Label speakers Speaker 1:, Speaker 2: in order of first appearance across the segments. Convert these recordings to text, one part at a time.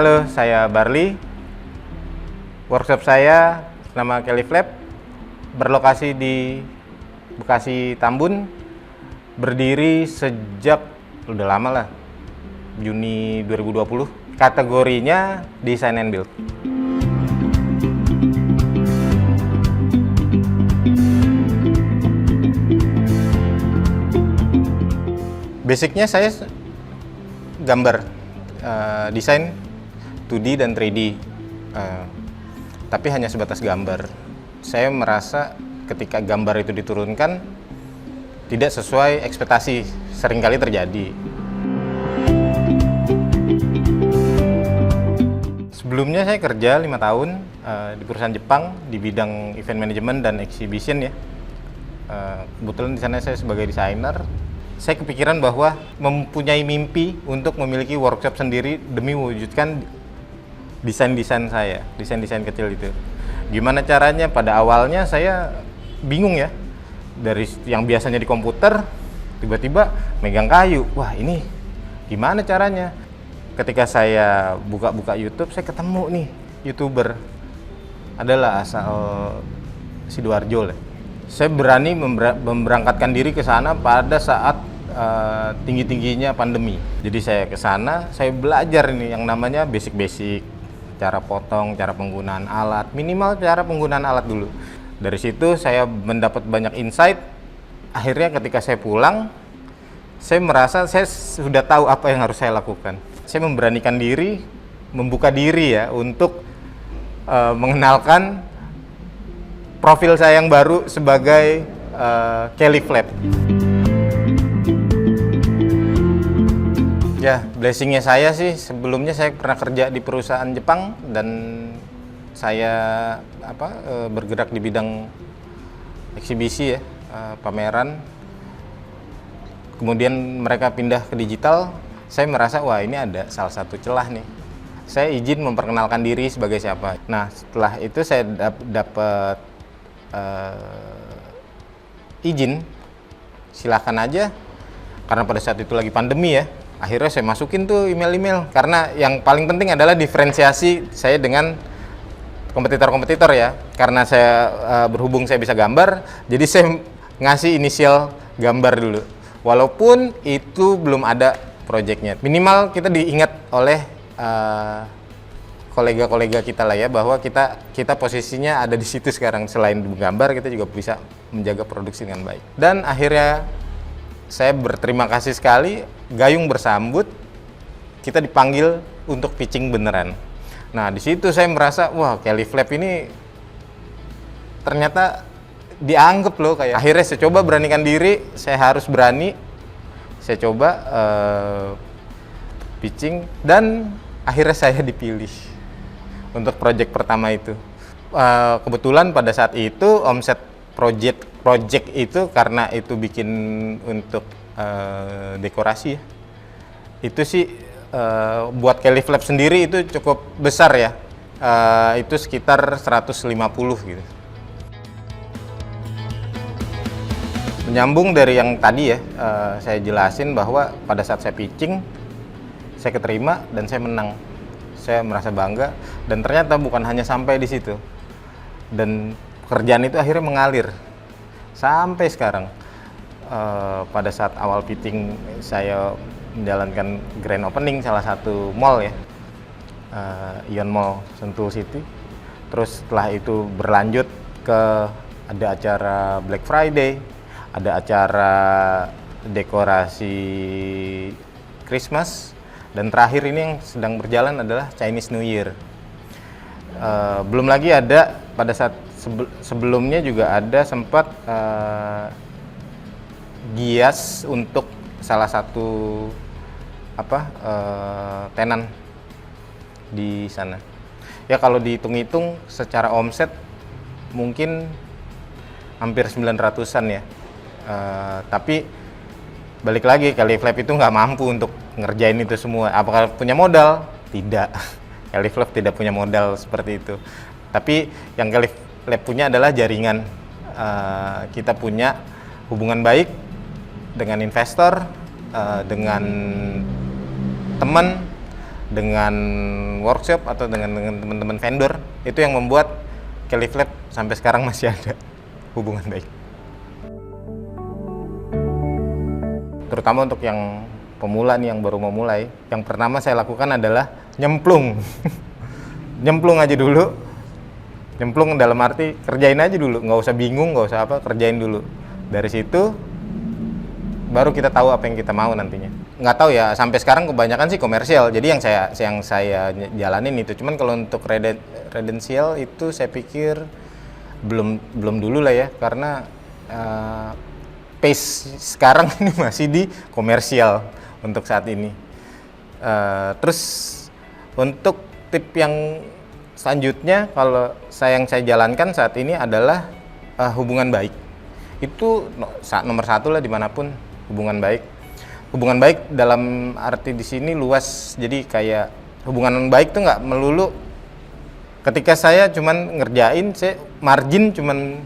Speaker 1: Halo, saya Barli. Workshop saya nama Califlab, berlokasi di Bekasi Tambun, berdiri sejak udah lama lah, Juni 2020. Kategorinya Design and Build. Basicnya saya gambar, desain 2D dan 3D, tapi hanya sebatas gambar. Saya merasa ketika gambar itu diturunkan tidak sesuai ekspektasi, seringkali terjadi. Sebelumnya saya kerja 5 tahun di perusahaan Jepang di bidang event management dan exhibition ya. Kebetulan di sana saya sebagai desainer. Saya kepikiran bahwa mempunyai mimpi untuk memiliki workshop sendiri demi mewujudkan desain-desain saya, desain-desain kecil itu. Gimana caranya? Pada awalnya saya bingung ya, dari yang biasanya di komputer, tiba-tiba megang kayu. Wah, ini gimana caranya? Ketika saya buka-buka YouTube, saya ketemu nih YouTuber, adalah asal Sidoarjo lah. Saya berani memberangkatkan diri ke sana pada saat tinggi-tingginya pandemi. Jadi saya ke sana, saya belajar ini yang namanya basic-basic, cara potong, cara penggunaan alat, minimal cara penggunaan alat dulu. Dari situ saya mendapat banyak insight. Akhirnya ketika saya pulang, saya merasa saya sudah tahu apa yang harus saya lakukan. Saya memberanikan diri, membuka diri ya untuk mengenalkan profil saya yang baru sebagai Califlab. Ya, blessingnya saya sih, sebelumnya saya pernah kerja di perusahaan Jepang dan saya bergerak di bidang eksibisi ya, pameran. Kemudian mereka pindah ke digital, saya merasa wah ini ada salah satu celah nih. Saya izin memperkenalkan diri sebagai siapa. Nah, setelah itu saya dapat izin, silakan aja, karena pada saat itu lagi pandemi ya. Akhirnya saya masukin tuh email-email, karena yang paling penting adalah diferensiasi saya dengan kompetitor-kompetitor ya. Karena saya berhubung saya bisa gambar, jadi saya ngasih inisial gambar dulu. Walaupun itu belum ada proyeknya, minimal kita diingat oleh kolega-kolega kita lah ya, bahwa kita posisinya ada di situ sekarang. Selain menggambar, kita juga bisa menjaga produksi dengan baik. Dan akhirnya saya berterima kasih sekali, gayung bersambut, kita dipanggil untuk pitching beneran. Nah, di situ saya merasa wah, Califlab ini ternyata dianggap loh kayak. Akhirnya saya coba beranikan diri, saya harus berani. Saya coba pitching dan akhirnya saya dipilih untuk proyek pertama itu. Kebetulan pada saat itu omset project itu, karena itu bikin untuk dekorasi ya, itu sih buat Califlab sendiri itu cukup besar ya, itu sekitar 150 gitu. Menyambung dari yang tadi ya, saya jelasin bahwa pada saat saya pitching, saya keterima dan saya menang. Saya merasa bangga, dan ternyata bukan hanya sampai di situ, dan pekerjaan itu akhirnya mengalir sampai sekarang. Pada saat awal pitching saya menjalankan grand opening salah satu mall ya, Ion Mall Sentul City. Terus setelah itu berlanjut ke ada acara Black Friday, ada acara dekorasi Christmas, dan terakhir ini yang sedang berjalan adalah Chinese New Year. Belum lagi ada pada saat sebelumnya juga ada sempat gias untuk salah satu tenan di sana. Ya kalau dihitung-hitung secara omset mungkin hampir 900-an ya. Tapi balik lagi, Califlab itu nggak mampu untuk ngerjain itu semua. Apakah punya modal? Tidak. Califlab tidak punya modal seperti itu. Tapi yang Califlab punya adalah jaringan. Kita punya hubungan baik dengan investor, dengan teman, dengan workshop atau dengan teman-teman vendor, itu yang membuat Kelly Lab sampai sekarang masih ada hubungan baik. Terutama untuk yang pemula nih, yang baru mau mulai, yang pertama saya lakukan adalah nyemplung. Nyemplung aja dulu. Nyemplung dalam arti kerjain aja dulu, nggak usah bingung, nggak usah apa, kerjain dulu. Dari situ baru kita tahu apa yang kita mau nantinya. Nggak tahu ya, sampai sekarang kebanyakan sih komersial. Jadi yang saya jalanin itu. Cuman kalau untuk redensial itu saya pikir belum dulu lah ya, karena pace sekarang ini masih di komersial untuk saat ini. Terus untuk tip yang selanjutnya kalau yang saya jalankan saat ini adalah hubungan baik. Itu nomor satu lah dimanapun, hubungan baik. Hubungan baik dalam arti di sini luas. Jadi kayak hubungan baik tuh nggak melulu ketika saya cuman ngerjain, saya margin cuman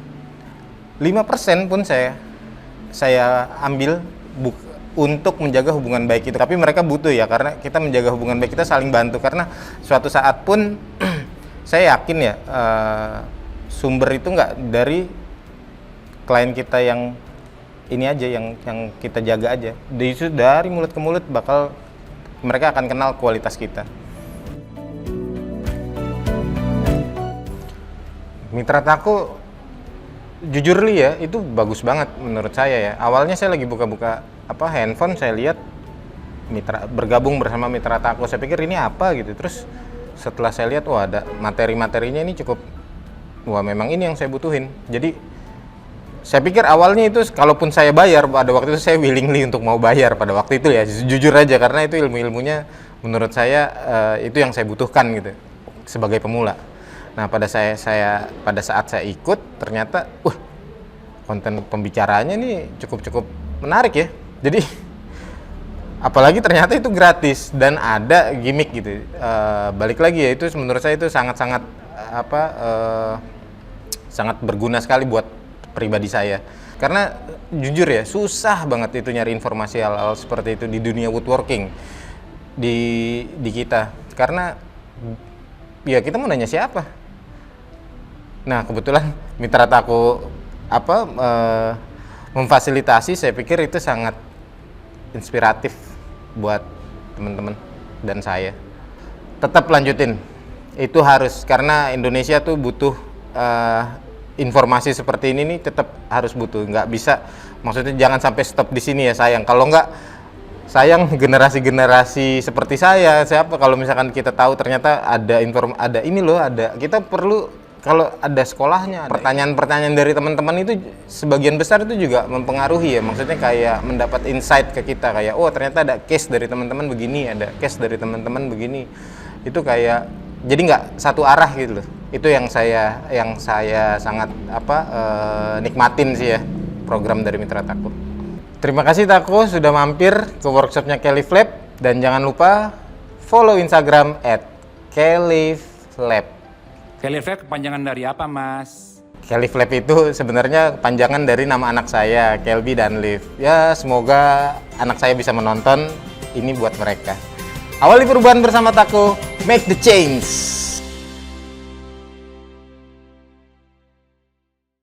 Speaker 1: 5% pun saya ambil untuk menjaga hubungan baik itu. Tapi mereka butuh ya, karena kita menjaga hubungan baik, kita saling bantu. Karena suatu saat pun saya yakin ya, sumber itu nggak dari klien kita yang ini aja, yang kita jaga aja. Dari mulut ke mulut mereka akan kenal kualitas kita. Mitra Taku jujur li ya, itu bagus banget menurut saya ya. Awalnya saya lagi buka-buka handphone, saya lihat bergabung bersama Mitra Taku. Saya pikir ini apa gitu. Terus setelah saya lihat, wah ada materi-materinya ini cukup, wah memang ini yang saya butuhin. Jadi saya pikir awalnya itu kalaupun saya bayar, pada waktu itu saya willingly untuk mau bayar pada waktu itu ya, jujur aja, karena itu ilmu-ilmunya menurut saya itu yang saya butuhkan gitu sebagai pemula. Nah pada saat saya ikut, ternyata konten pembicaranya nih cukup menarik ya. Jadi apalagi ternyata itu gratis dan ada gimmick gitu. Balik lagi ya, itu menurut saya itu sangat berguna sekali buat pribadi saya. Karena jujur ya, susah banget itu nyari informasi hal-hal seperti itu di dunia woodworking di kita. Karena ya kita mau nanya siapa? Nah kebetulan Mitra Taku memfasilitasi, saya pikir itu sangat inspiratif buat teman-teman dan saya. Tetap lanjutin, itu harus, karena Indonesia tuh butuh informasi seperti ini nih, tetap harus butuh. Nggak bisa, maksudnya jangan sampai stop di sini ya, sayang. Kalau nggak, sayang generasi seperti saya. Siapa kalau misalkan kita tahu ternyata ada kita perlu, kalau ada sekolahnya, pertanyaan-pertanyaan dari teman-teman itu sebagian besar itu juga mempengaruhi ya. Maksudnya kayak mendapat insight ke kita, kayak oh ternyata ada case dari teman-teman begini, ada case dari teman-teman begini. Itu kayak jadi nggak satu arah gitu loh. Itu yang saya sangat nikmatin sih ya, program dari Mitra Taku. Terima kasih Taku sudah mampir ke workshopnya Kelly Lab, dan jangan lupa follow Instagram @KellyLab.
Speaker 2: Kelly Lab kepanjangan dari apa, Mas?
Speaker 1: Kelly Lab itu sebenarnya kepanjangan dari nama anak saya, Kelby dan Liv. Ya, semoga anak saya bisa menonton ini buat mereka. Awali perubahan bersama Taku, make the change.